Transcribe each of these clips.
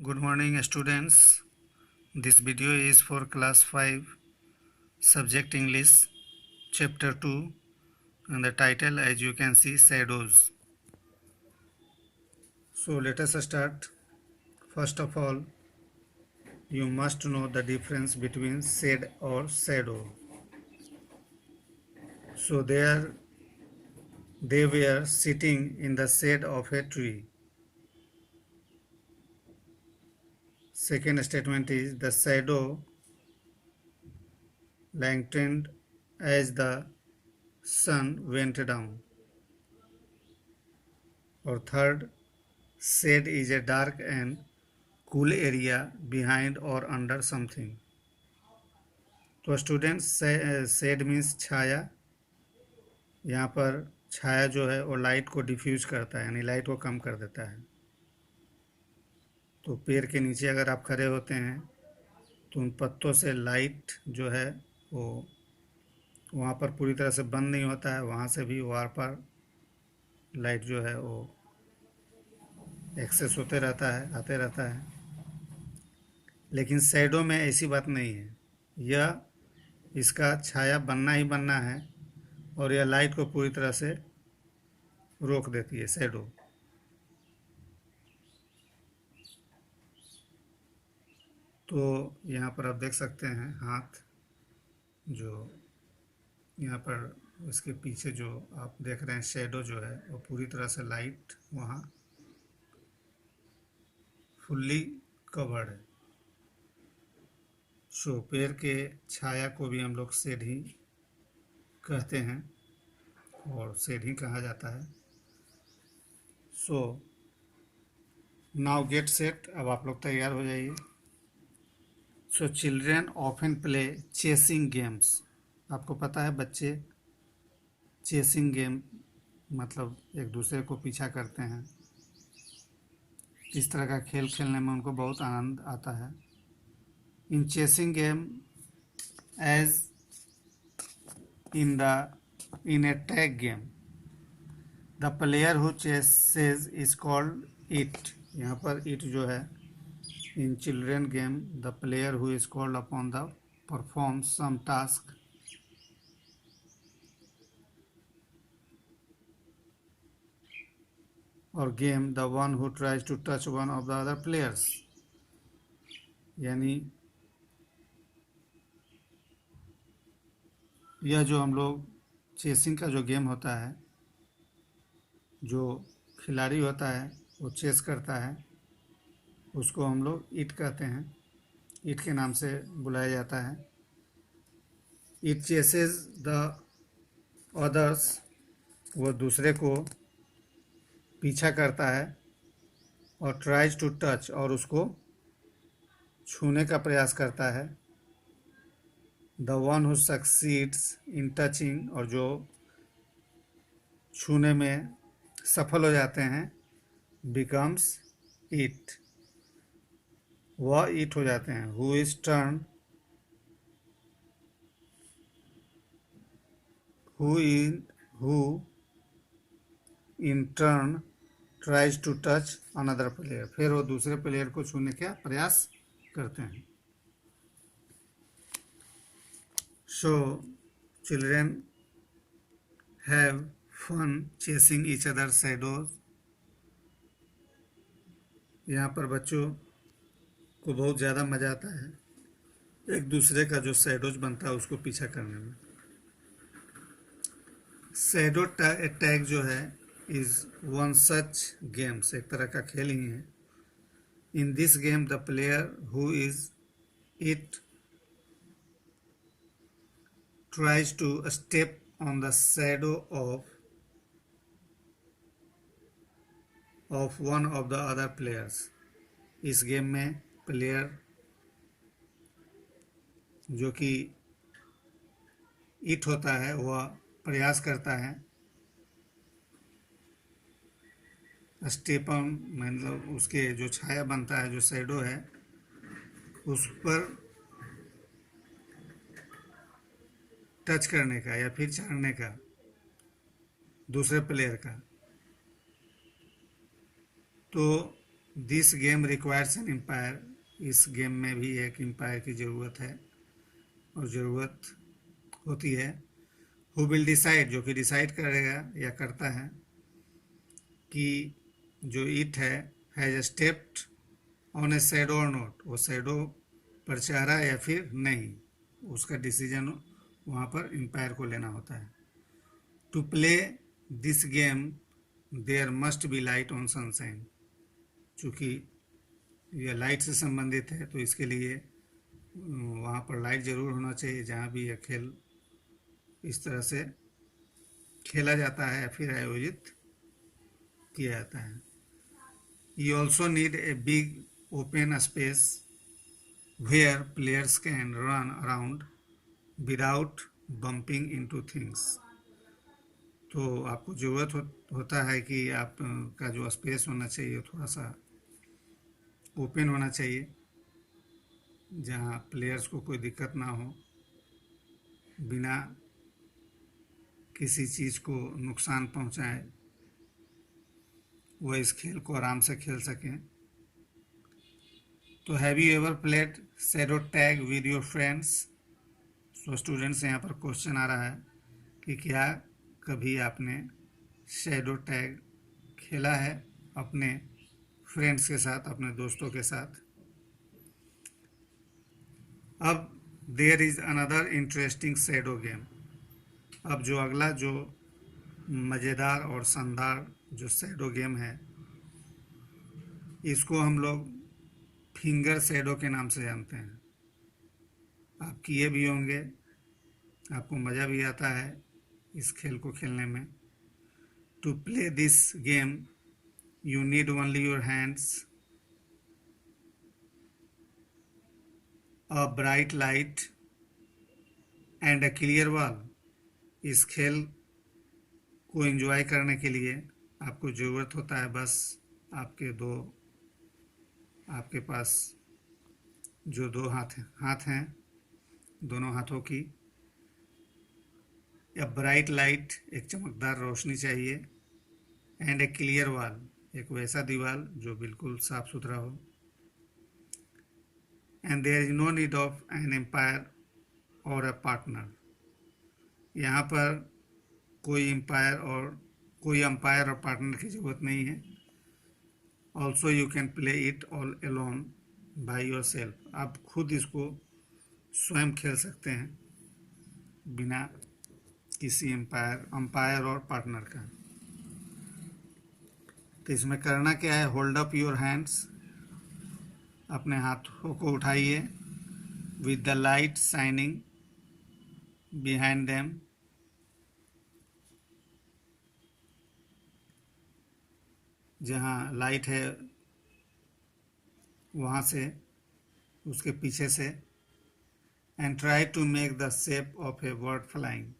Good morning students. This video is for class 5 subject English chapter 2 and the title as you can see shadows. So let us start. First of all you must know the difference between shade or shadow. So they were sitting in the shade of a tree. Second statement is the shadow lengthened as the sun went down. Or third, shade is a dark and cool area behind or under something. तो students shade means छाया. यहाँ पर छाया जो है वो light को diffuse करता है यानी लाइट को कम कर देता है. तो पेड़ के नीचे अगर आप खड़े होते हैं तो उन पत्तों से लाइट जो है वो वहाँ पर पूरी तरह से बंद नहीं होता है, वहाँ से भी वार पर लाइट जो है वो एक्सेस होते रहता है, आते रहता है. लेकिन शैडो में ऐसी बात नहीं है. यह इसका छाया बनना ही बनना है और यह लाइट को पूरी तरह से रोक देती है शैडो. तो यहाँ पर आप देख सकते हैं हाथ जो यहाँ पर इसके पीछे जो आप देख रहे हैं शैडो जो है वो पूरी तरह से लाइट वहाँ फुल्ली कवर्ड है. सो पेड़ के छाया को भी हम लोग शेड ही कहते हैं और शेड ही कहा जाता है. So now get set. अब आप लोग तैयार हो जाइए. सो children often play chasing games. आपको पता है बच्चे चेसिंग गेम मतलब एक दूसरे को पीछा करते हैं. इस तरह का खेल खेलने में उनको बहुत आनंद आता है. इन chasing game as in a tag game the player who chases is called it. यहाँ पर it जो है in children game the player who is called upon the perform some task or game the one who tries to touch one of the other players. यानी यह जो हम लोग chasing का जो गेम होता है, जो खिलाड़ी होता है वो चेस करता है, उसको हम लोग इट कहते हैं. इट के नाम से बुलाया जाता है. It chases the others. वो दूसरे को पीछा करता है और ट्राइज टू टच और उसको छूने का प्रयास करता है. The one who succeeds in touching. और जो छूने में सफल हो जाते हैं बिकम्स इट. वह इट हो जाते हैं. Who is turn who in turn tries to touch another player. फिर वो दूसरे प्लेयर को छूने का प्रयास करते हैं. So children have fun chasing each other's shadows. यहाँ पर बच्चों को बहुत ज़्यादा मज़ा आता है एक दूसरे का जो शैडोज बनता है उसको पीछा करने में. शैडो टैग जो है इज़ वन सच गेम्स. एक तरह का खेल ही है. In this game the player who is it tries to step on the shadow of one of the other players. इस गेम में प्लेयर जो कि इट होता है वह प्रयास करता है स्टेप ऑन मतलब उसके जो छाया बनता है जो शैडो है उस पर टच करने का या फिर चढ़ने का दूसरे प्लेयर का. तो this game requires an umpire, इस गेम में भी एक एम्पायर की ज़रूरत है और ज़रूरत होती है। हु विल डिसाइड, जो कि डिसाइड करेगा या करता है कि जो it has stepped on A shadow और नॉट, वो शैडो पर चाह रहा है या फिर नहीं, उसका डिसीजन वहाँ पर एम्पायर को लेना होता है। To play this game there must be light on sunshine, चूँकि यह लाइट से संबंधित है तो इसके लिए वहाँ पर लाइट ज़रूर होना चाहिए जहाँ भी यह खेल इस तरह से खेला जाता है या फिर आयोजित किया जाता है। You also need a big open space where players can run around without bumping into things. तो आपको ज़रूरत होता है कि आप का जो स्पेस होना चाहिए थोड़ा सा ओपन होना चाहिए, जहाँ प्लेयर्स को कोई दिक्कत ना हो, बिना किसी चीज़ को नुकसान पहुँचाए वह इस खेल को आराम से खेल सकें। तो have you ever played shadow tag with your friends? So students, यहाँ पर क्वेश्चन आ रहा है कि क्या कभी आपने शैडो टैग खेला है अपने फ्रेंड्स के साथ, अपने दोस्तों के साथ? अब there is another interesting shadow game. अब जो अगला जो मज़ेदार और शानदार जो शैडो गेम है, इसको हम लोग फिंगर शैडो के नाम से जानते हैं। आप किए भी होंगे, आपको मज़ा भी आता है इस खेल को खेलने में। To play this game you need only your hands, a bright light and a clear wall. इस खेल को एंजॉय करने के लिए आपको ज़रूरत होता है बस आपके पास जो दो हाथ हैं, दोनों हाथों की, या ब्राइट लाइट, एक चमकदार रोशनी चाहिए, एंड ए क्लियर वॉल, एक वैसा दीवार जो बिल्कुल साफ सुथरा हो, and there is no need of an umpire और अ पार्टनर। यहाँ पर कोई अंपायर और पार्टनर की ज़रूरत नहीं है। Also you can play it all alone by yourself, आप खुद इसको स्वयं खेल सकते हैं बिना किसी अंपायर और पार्टनर का। तो इसमें करना क्या है? होल्ड अप योर हैंड्स, अपने हाथों को उठाइए, with the light shining behind them, जहाँ लाइट है वहाँ से, उसके पीछे से, and try to make the shape of a bird flying,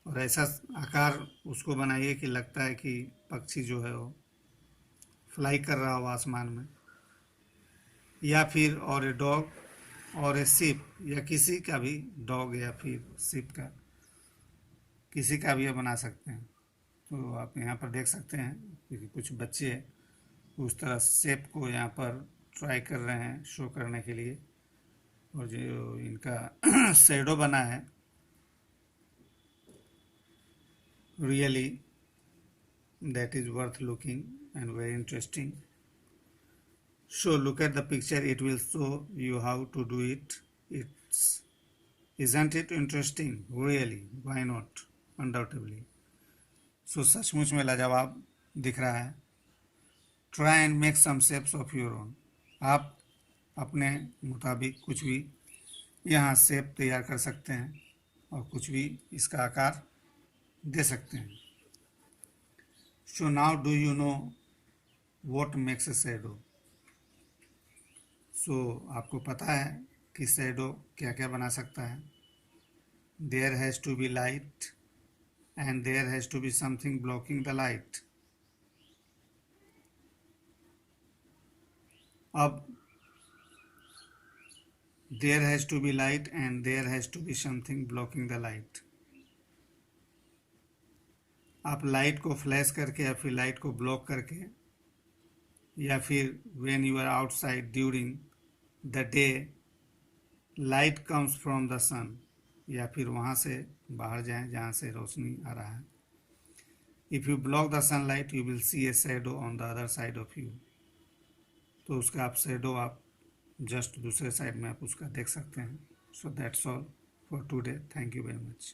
और ऐसा आकार उसको बनाइए कि लगता है कि पक्षी जो है वो फ्लाई कर रहा हो आसमान में, या फिर और ए डॉग और ए शिप, या किसी का भी डॉग या फिर शिप का किसी का भी बना सकते हैं। तो आप यहाँ पर देख सकते हैं कि कुछ बच्चे उस तरह शेप को यहाँ पर ट्राई कर रहे हैं शो करने के लिए, और जो इनका शैडो बना है really that is worth looking and very interesting. So look at the picture, it will show you how to do it. Isn't it interesting? Really, why not? Undoubtedly. So सचमुच में लाजवाब दिख रहा है। Try and make some shapes of your own. आप अपने मुताबिक कुछ भी यहाँ शेप तैयार कर सकते हैं और कुछ भी इसका आकार दे सकते हैं। So now do you know what makes a shadow? So आपको पता है कि शैडो क्या क्या बना सकता है। There has to be light and there has to be something blocking the light. अब there has to be light and there has to be something blocking the light. आप लाइट को फ्लैश करके या फिर लाइट को block करके या फिर when you are outside during the day light comes from the sun, या फिर वहाँ से बाहर जाएं जहाँ से रोशनी आ रहा है। If you block the sunlight you will see A shadow on the other side of you, तो उसका आप शैडो आप जस्ट दूसरे साइड में आप उसका देख सकते हैं। So that's all for today, thank you very much.